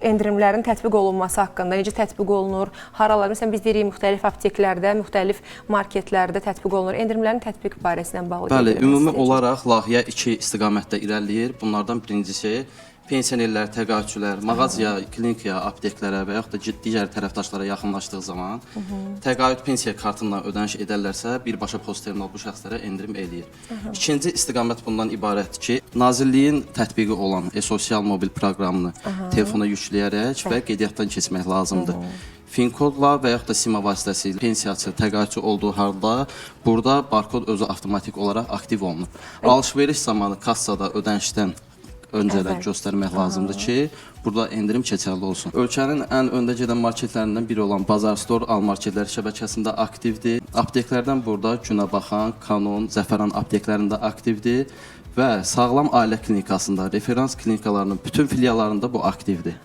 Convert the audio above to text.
Endirimlərin tətbiq olunması haqqında, necə tətbiq olunur, haralar, məsələn biz deyirik müxtəlif apteklərdə, müxtəlif marketlərdə tətbiq olunur. Endirimlərin tətbiq barəsindən bağlı. Bəli, ümumi olaraq layihə 2 istiqamətdə irəliləyir. Bunlardan birincisi pensionerlər, təqaüdçülər, mağazaya, klinikaya, apteklərə və yaxud da digər tərəfdaşlara yaxınlaşdığı zaman təqaüd pensiya kartından ödəniş edərlərsə, birbaşa post terminal bu şəxslərə endirim eləyir. İkinci istiqamət bundan ibarətdir ki, Nazirliyin tətbiqi olan e-sosial mobil proqramını telefona yükləyərək və qeydiyyatdan keçmək lazımdır. Finkodla və yaxud da Sima vasitəsilə pensiyaçı, təqaüdçü olduğu halda burada barkod özü avtomatik olaraq aktiv olunur. Alış-veriş zamanı kassada ödənişdən öncədən göstərmək lazımdır ki, burada endirim keçərli olsun. Ölkənin ən öndə gedən marketlərindən biri olan Bazar Store Al Marketlər şəbəkəsində aktivdir. Apteklərdən burada Günəbaxan, Kanon, Zəfəran apteklərində aktivdir və Sağlam Ailə Klinikasında, referans klinikalarının bütün filiallarında bu aktivdir.